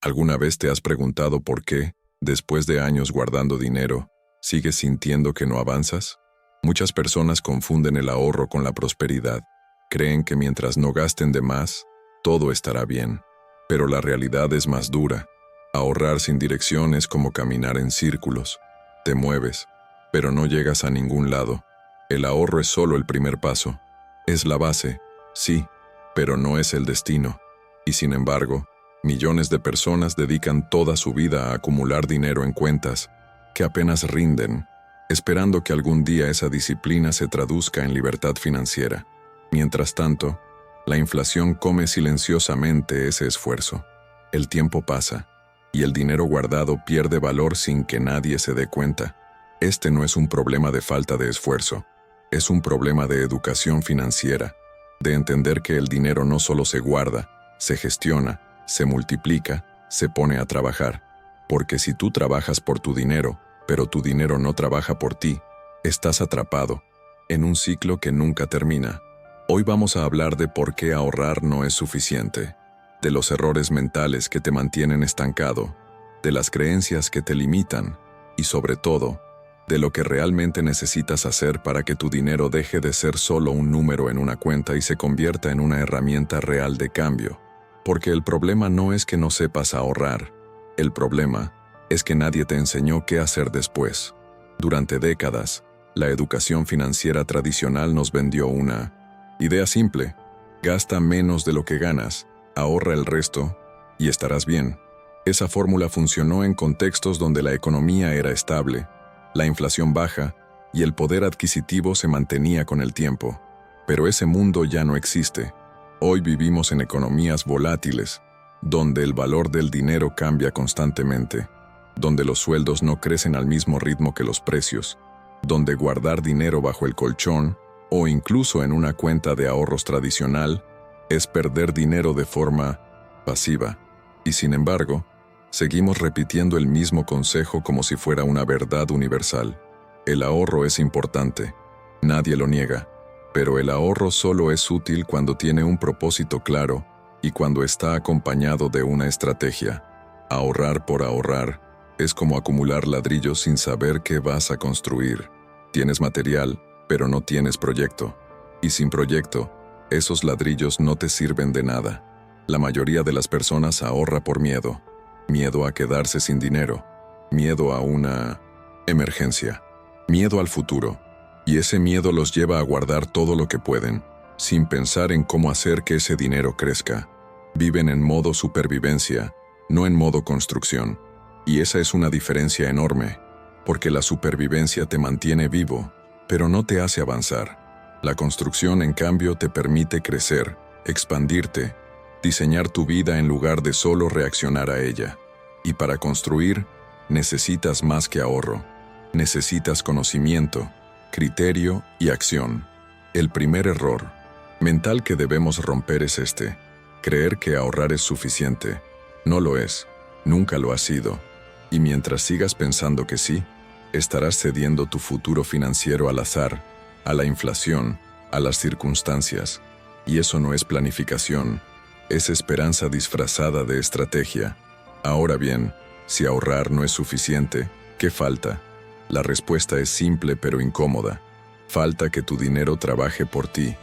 ¿Alguna vez te has preguntado por qué, después de años guardando dinero, sigues sintiendo que no avanzas? Muchas personas confunden el ahorro con la prosperidad. Creen que mientras no gasten de más, todo estará bien. Pero la realidad es más dura. Ahorrar sin dirección es como caminar en círculos. Te mueves, pero no llegas a ningún lado. El ahorro es solo el primer paso. Es la base, sí, pero no es el destino. Y sin embargo, millones de personas dedican toda su vida a acumular dinero en cuentas que apenas rinden, esperando que algún día esa disciplina se traduzca en libertad financiera. Mientras tanto, la inflación come silenciosamente ese esfuerzo. El tiempo pasa, y el dinero guardado pierde valor sin que nadie se dé cuenta. Este no es un problema de falta de esfuerzo, es un problema de educación financiera, de entender que el dinero no solo se guarda, se gestiona, se multiplica, se pone a trabajar. Porque si tú trabajas por tu dinero, pero tu dinero no trabaja por ti, estás atrapado en un ciclo que nunca termina. Hoy vamos a hablar de por qué ahorrar no es suficiente, de los errores mentales que te mantienen estancado, de las creencias que te limitan y sobre todo, de lo que realmente necesitas hacer para que tu dinero deje de ser solo un número en una cuenta y se convierta en una herramienta real de cambio. Porque el problema no es que no sepas ahorrar, el problema es que nadie te enseñó qué hacer después. Durante décadas, la educación financiera tradicional nos vendió una idea simple: gasta menos de lo que ganas, ahorra el resto y estarás bien. Esa fórmula funcionó en contextos donde la economía era estable, la inflación baja y el poder adquisitivo se mantenía con el tiempo. Pero ese mundo ya no existe. Hoy vivimos en economías volátiles, donde el valor del dinero cambia constantemente, donde los sueldos no crecen al mismo ritmo que los precios, donde guardar dinero bajo el colchón o incluso en una cuenta de ahorros tradicional es perder dinero de forma pasiva. Y sin embargo, seguimos repitiendo el mismo consejo como si fuera una verdad universal. El ahorro es importante, nadie lo niega. Pero el ahorro solo es útil cuando tiene un propósito claro y cuando está acompañado de una estrategia. Ahorrar por ahorrar es como acumular ladrillos sin saber qué vas a construir. Tienes material, pero no tienes proyecto. Y sin proyecto, esos ladrillos no te sirven de nada. La mayoría de las personas ahorra por miedo. Miedo a quedarse sin dinero. Miedo a una emergencia. Miedo al futuro. Y ese miedo los lleva a guardar todo lo que pueden, sin pensar en cómo hacer que ese dinero crezca. Viven en modo supervivencia, no en modo construcción. Y esa es una diferencia enorme, porque la supervivencia te mantiene vivo, pero no te hace avanzar. La construcción, en cambio, te permite crecer, expandirte, diseñar tu vida en lugar de solo reaccionar a ella. Y para construir, necesitas más que ahorro. Necesitas conocimiento, criterio y acción. El primer error mental que debemos romper es este: creer que ahorrar es suficiente. No lo es, nunca lo ha sido. Y mientras sigas pensando que sí, estarás cediendo tu futuro financiero al azar, a la inflación, a las circunstancias. Y eso no es planificación, es esperanza disfrazada de estrategia. Ahora bien, si ahorrar no es suficiente, ¿qué falta? La respuesta es simple pero incómoda. Falta que tu dinero trabaje por ti.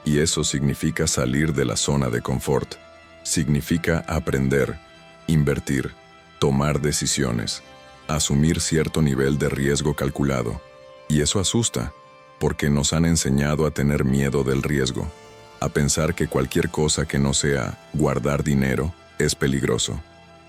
Y eso significa salir de la zona de confort. Significa aprender, invertir, tomar decisiones, asumir cierto nivel de riesgo calculado. Y eso asusta, porque nos han enseñado a tener miedo del riesgo, a pensar que cualquier cosa que no sea guardar dinero es peligroso.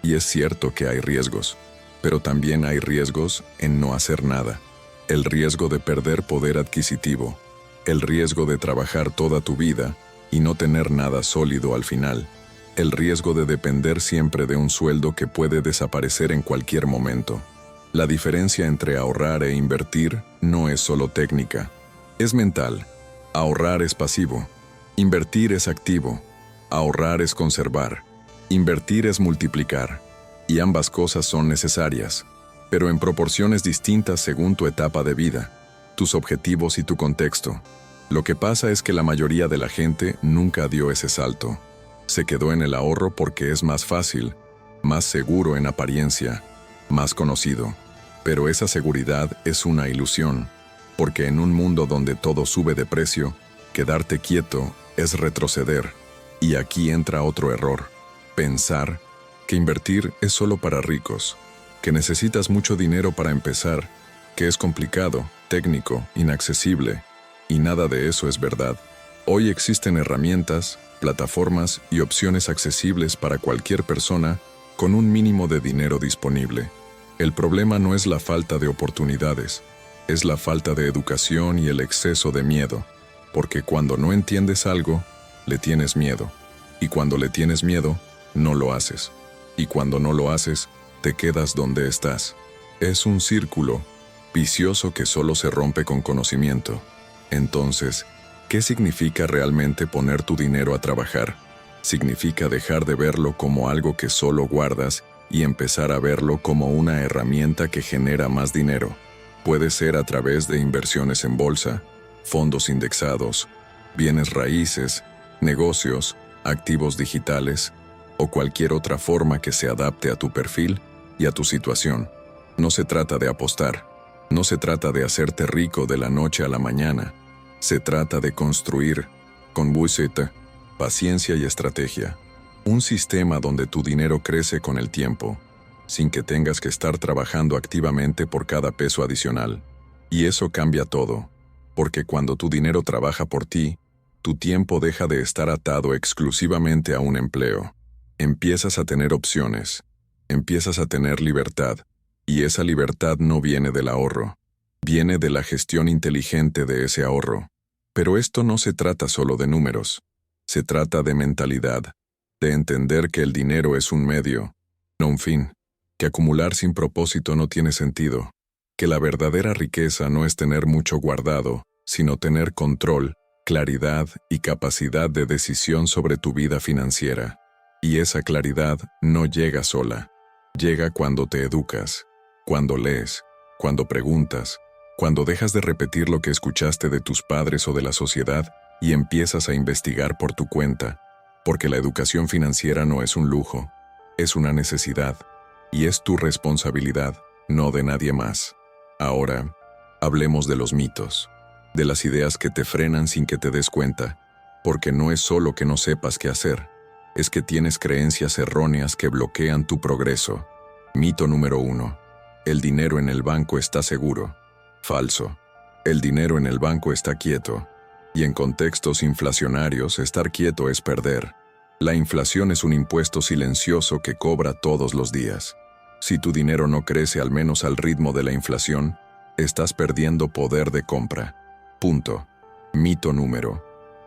Y es cierto que hay riesgos. Pero también hay riesgos en no hacer nada. El riesgo de perder poder adquisitivo. El riesgo de trabajar toda tu vida y no tener nada sólido al final. El riesgo de depender siempre de un sueldo que puede desaparecer en cualquier momento. La diferencia entre ahorrar e invertir no es solo técnica. Es mental. Ahorrar es pasivo. Invertir es activo. Ahorrar es conservar. Invertir es multiplicar. Y ambas cosas son necesarias, pero en proporciones distintas según tu etapa de vida, tus objetivos y tu contexto. Lo que pasa es que la mayoría de la gente nunca dio ese salto. Se quedó en el ahorro porque es más fácil, más seguro en apariencia, más conocido. Pero esa seguridad es una ilusión, porque en un mundo donde todo sube de precio, quedarte quieto es retroceder. Y aquí entra otro error: pensar que invertir es solo para ricos, que necesitas mucho dinero para empezar, que es complicado, técnico, inaccesible, y nada de eso es verdad. Hoy existen herramientas, plataformas y opciones accesibles para cualquier persona con un mínimo de dinero disponible. El problema no es la falta de oportunidades, es la falta de educación y el exceso de miedo, porque cuando no entiendes algo, le tienes miedo, y cuando le tienes miedo, no lo haces, y cuando no lo haces, te quedas donde estás. Es un círculo vicioso que solo se rompe con conocimiento. Entonces, ¿qué significa realmente poner tu dinero a trabajar? Significa dejar de verlo como algo que solo guardas y empezar a verlo como una herramienta que genera más dinero. Puede ser a través de inversiones en bolsa, fondos indexados, bienes raíces, negocios, activos digitales o cualquier otra forma que se adapte a tu perfil y a tu situación. No se trata de apostar, no se trata de hacerte rico de la noche a la mañana. Se trata de construir, con buceta, paciencia y estrategia, un sistema donde tu dinero crece con el tiempo, sin que tengas que estar trabajando activamente por cada peso adicional. Y eso cambia todo, porque cuando tu dinero trabaja por ti, tu tiempo deja de estar atado exclusivamente a un empleo. Empiezas a tener opciones, empiezas a tener libertad, y esa libertad no viene del ahorro, viene de la gestión inteligente de ese ahorro. Pero esto no se trata solo de números, se trata de mentalidad, de entender que el dinero es un medio, no un fin, que acumular sin propósito no tiene sentido, que la verdadera riqueza no es tener mucho guardado, sino tener control, claridad y capacidad de decisión sobre tu vida financiera. Y esa claridad no llega sola, llega cuando te educas, cuando lees, cuando preguntas, cuando dejas de repetir lo que escuchaste de tus padres o de la sociedad y empiezas a investigar por tu cuenta, porque la educación financiera no es un lujo, es una necesidad, y es tu responsabilidad, no de nadie más. Ahora, hablemos de los mitos, de las ideas que te frenan sin que te des cuenta, porque no es solo que no sepas qué hacer, es que tienes creencias erróneas que bloquean tu progreso. Mito número 1. El dinero en el banco está seguro. Falso. El dinero en el banco está quieto. Y en contextos inflacionarios, estar quieto es perder. La inflación es un impuesto silencioso que cobra todos los días. Si tu dinero no crece al menos al ritmo de la inflación, estás perdiendo poder de compra. Punto. Mito número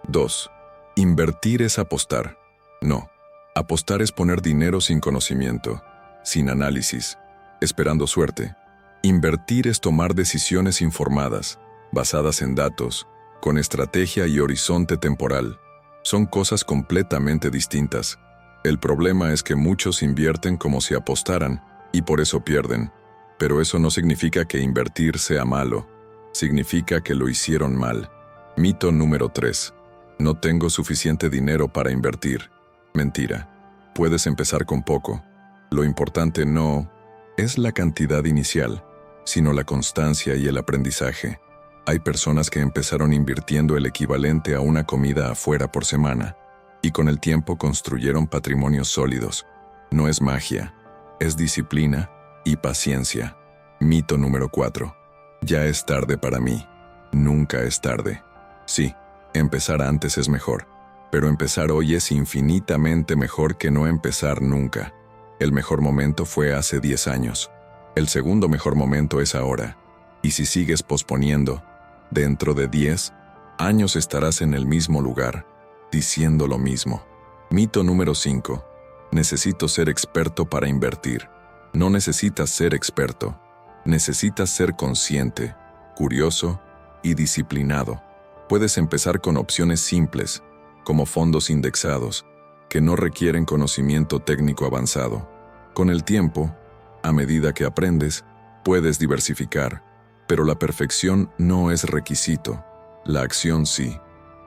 2. Invertir es apostar. No. Apostar es poner dinero sin conocimiento, sin análisis, esperando suerte. Invertir es tomar decisiones informadas, basadas en datos, con estrategia y horizonte temporal. Son cosas completamente distintas. El problema es que muchos invierten como si apostaran, y por eso pierden. Pero eso no significa que invertir sea malo. Significa que lo hicieron mal. Mito número 3. No tengo suficiente dinero para invertir. Mentira. Puedes empezar con poco. Lo importante no es la cantidad inicial, sino la constancia y el aprendizaje. Hay personas que empezaron invirtiendo el equivalente a una comida afuera por semana, y con el tiempo construyeron patrimonios sólidos. No es magia, es disciplina y paciencia. Mito número 4. Ya es tarde para mí. Nunca es tarde. Sí, empezar antes es mejor, pero empezar hoy es infinitamente mejor que no empezar nunca. El mejor momento fue hace 10 años. El segundo mejor momento es ahora. Y si sigues posponiendo, dentro de 10 años estarás en el mismo lugar, diciendo lo mismo. Mito número 5. Necesito ser experto para invertir. No necesitas ser experto. Necesitas ser consciente, curioso y disciplinado. Puedes empezar con opciones simples, como fondos indexados, que no requieren conocimiento técnico avanzado. Con el tiempo, a medida que aprendes, puedes diversificar, pero la perfección no es requisito, la acción sí.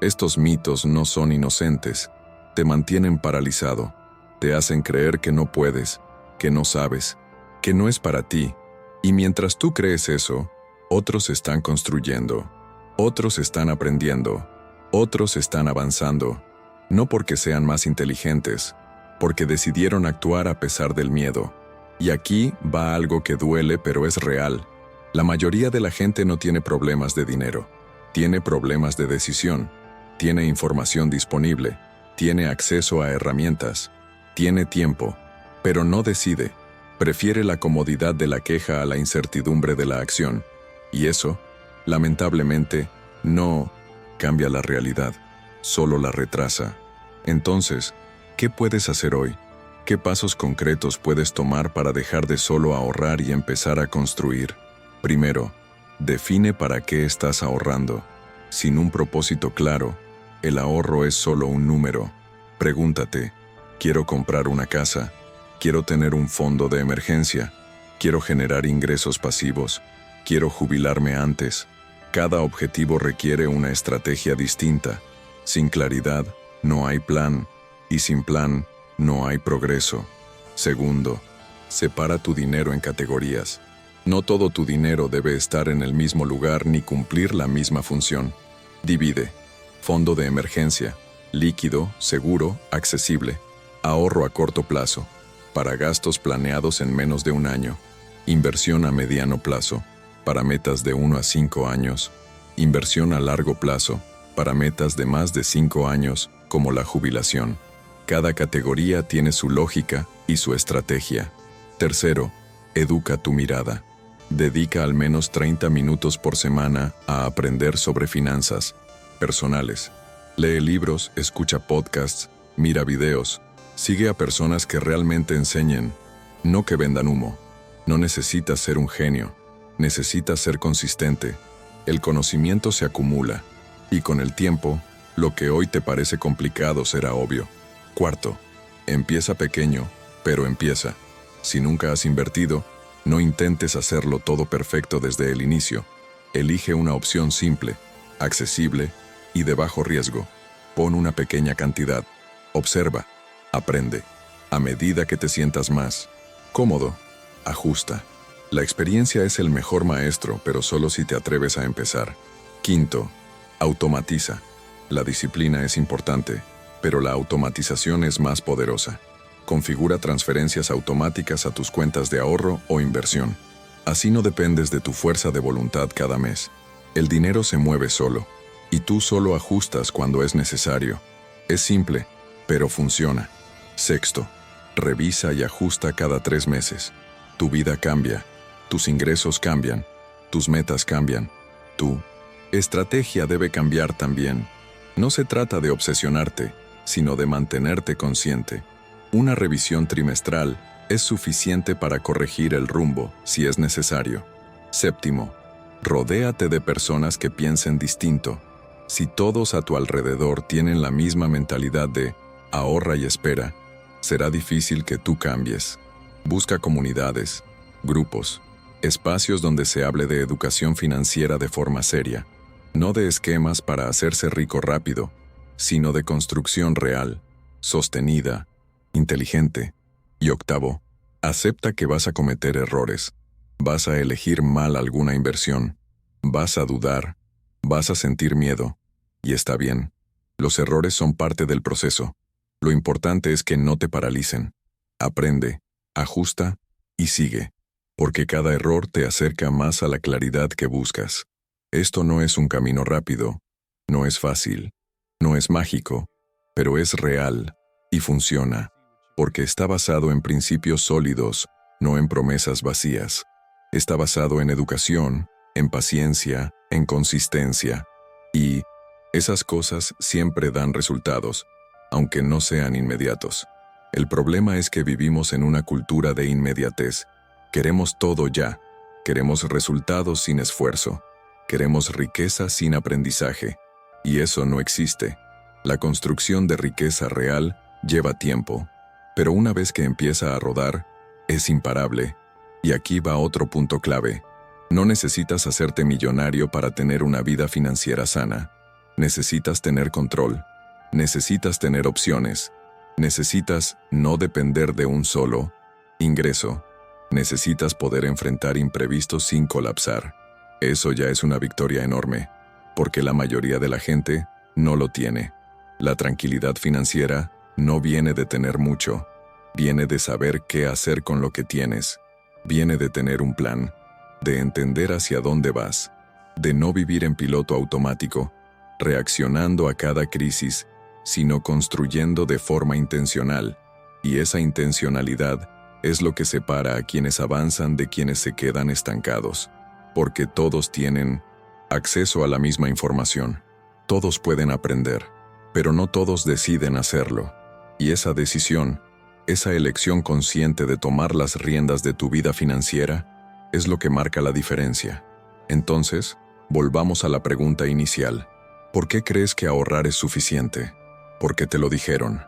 Estos mitos no son inocentes, te mantienen paralizado, te hacen creer que no puedes, que no sabes, que no es para ti. Y mientras tú crees eso, otros están construyendo, otros están aprendiendo, otros están avanzando, no porque sean más inteligentes, porque decidieron actuar a pesar del miedo. Y aquí va algo que duele pero es real. La mayoría de la gente no tiene problemas de dinero, tiene problemas de decisión, tiene información disponible, tiene acceso a herramientas, tiene tiempo, pero no decide. Prefiere la comodidad de la queja a la incertidumbre de la acción. Y eso, lamentablemente, no cambia la realidad, solo la retrasa. Entonces, ¿qué puedes hacer hoy? ¿Qué pasos concretos puedes tomar para dejar de solo ahorrar y empezar a construir? Primero, define para qué estás ahorrando. Sin un propósito claro, el ahorro es solo un número. Pregúntate, ¿quiero comprar una casa? ¿Quiero tener un fondo de emergencia? ¿Quiero generar ingresos pasivos? ¿Quiero jubilarme antes? Cada objetivo requiere una estrategia distinta. Sin claridad, no hay plan, y sin plan, no hay progreso. Segundo, separa tu dinero en categorías. No todo tu dinero debe estar en el mismo lugar ni cumplir la misma función. Divide. Fondo de emergencia, líquido, seguro, accesible. Ahorro a corto plazo, para gastos planeados en menos de un año. Inversión a mediano plazo, para metas de 1 a 5 años. Inversión a largo plazo, para metas de más de 5 años, como la jubilación. Cada categoría tiene su lógica y su estrategia. Tercero, educa tu mirada. Dedica al menos 30 minutos por semana a aprender sobre finanzas personales. Lee libros, escucha podcasts, mira videos, sigue a personas que realmente enseñen, no que vendan humo. No necesitas ser un genio, necesitas ser consistente. El conocimiento se acumula, y con el tiempo, lo que hoy te parece complicado será obvio. Cuarto, empieza pequeño, pero empieza. Si nunca has invertido, no intentes hacerlo todo perfecto desde el inicio. Elige una opción simple, accesible y de bajo riesgo. Pon una pequeña cantidad. Observa, aprende. A medida que te sientas más cómodo, ajusta. La experiencia es el mejor maestro, pero solo si te atreves a empezar. Quinto, automatiza. La disciplina es importante, pero la automatización es más poderosa. Configura transferencias automáticas a tus cuentas de ahorro o inversión. Así no dependes de tu fuerza de voluntad cada mes. El dinero se mueve solo, y tú solo ajustas cuando es necesario. Es simple, pero funciona. Sexto, revisa y ajusta cada 3 meses. Tu vida cambia, tus ingresos cambian, tus metas cambian. Tu estrategia debe cambiar también. No se trata de obsesionarte, sino de mantenerte consciente. Una revisión trimestral es suficiente para corregir el rumbo si es necesario. Séptimo, rodéate de personas que piensen distinto. Si todos a tu alrededor tienen la misma mentalidad de ahorra y espera, será difícil que tú cambies. Busca comunidades, grupos, espacios donde se hable de educación financiera de forma seria, no de esquemas para hacerse rico rápido, sino de construcción real, sostenida, inteligente. Y octavo, acepta que vas a cometer errores. Vas a elegir mal alguna inversión. Vas a dudar. Vas a sentir miedo. Y está bien. Los errores son parte del proceso. Lo importante es que no te paralicen. Aprende, ajusta y sigue. Porque cada error te acerca más a la claridad que buscas. Esto no es un camino rápido. No es fácil. No es mágico. Pero es real. Y funciona. Porque está basado en principios sólidos, no en promesas vacías. Está basado en educación, en paciencia, en consistencia. Y esas cosas siempre dan resultados, aunque no sean inmediatos. El problema es que vivimos en una cultura de inmediatez. Queremos todo ya. Queremos resultados sin esfuerzo. Queremos riqueza sin aprendizaje. Y eso no existe. La construcción de riqueza real lleva tiempo. Pero una vez que empieza a rodar, es imparable. Y aquí va otro punto clave. No necesitas hacerte millonario para tener una vida financiera sana. Necesitas tener control. Necesitas tener opciones. Necesitas no depender de un solo ingreso, necesitas poder enfrentar imprevistos sin colapsar. Eso ya es una victoria enorme, porque la mayoría de la gente no lo tiene. La tranquilidad financiera no viene de tener mucho, viene de saber qué hacer con lo que tienes, viene de tener un plan, de entender hacia dónde vas, de no vivir en piloto automático, reaccionando a cada crisis, sino construyendo de forma intencional, y esa intencionalidad es lo que separa a quienes avanzan de quienes se quedan estancados, porque todos tienen acceso a la misma información, todos pueden aprender, pero no todos deciden hacerlo, y esa decisión, esa elección consciente de tomar las riendas de tu vida financiera, es lo que marca la diferencia. Entonces, volvamos a la pregunta inicial. ¿Por qué crees que ahorrar es suficiente? Porque te lo dijeron,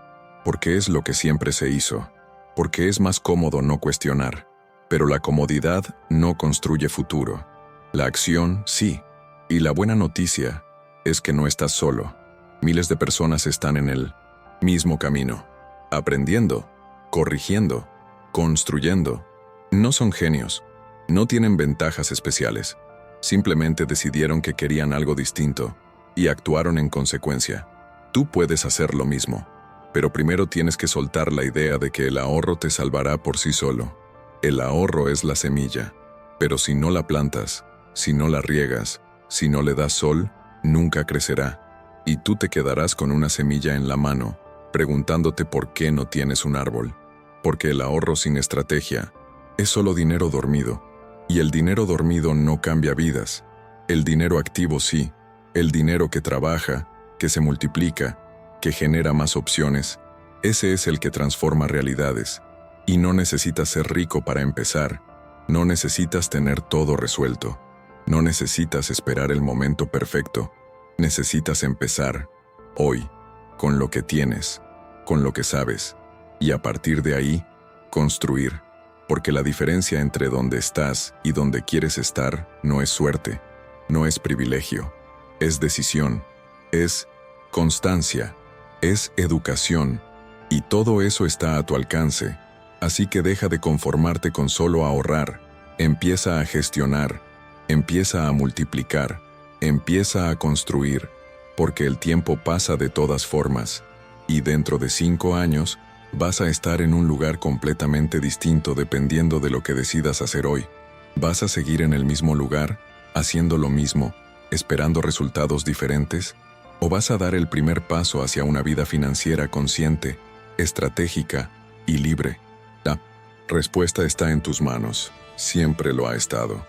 porque es lo que siempre se hizo, porque es más cómodo no cuestionar, pero la comodidad no construye futuro. La acción, sí, y la buena noticia es que no estás solo. Miles de personas están en el mismo camino, aprendiendo, corrigiendo, construyendo. No son genios, no tienen ventajas especiales, simplemente decidieron que querían algo distinto y actuaron en consecuencia. Tú puedes hacer lo mismo, pero primero tienes que soltar la idea de que el ahorro te salvará por sí solo. El ahorro es la semilla, pero si no la plantas, si no la riegas, si no le das sol, nunca crecerá, y tú te quedarás con una semilla en la mano, preguntándote por qué no tienes un árbol. Porque el ahorro sin estrategia es solo dinero dormido, y el dinero dormido no cambia vidas. El dinero activo sí, el dinero que trabaja, que se multiplica, que genera más opciones, ese es el que transforma realidades. Y no necesitas ser rico para empezar, no necesitas tener todo resuelto, no necesitas esperar el momento perfecto, necesitas empezar, hoy, con lo que tienes, con lo que sabes, y a partir de ahí, construir, porque la diferencia entre donde estás y donde quieres estar no es suerte, no es privilegio, es decisión, es constancia, es educación, y todo eso está a tu alcance, así que deja de conformarte con solo ahorrar, empieza a gestionar, empieza a multiplicar, empieza a construir, porque el tiempo pasa de todas formas, y dentro de 5 años, vas a estar en un lugar completamente distinto dependiendo de lo que decidas hacer hoy. ¿Vas a seguir en el mismo lugar, haciendo lo mismo, esperando resultados diferentes? ¿O vas a dar el primer paso hacia una vida financiera consciente, estratégica y libre? La respuesta está en tus manos, siempre lo ha estado.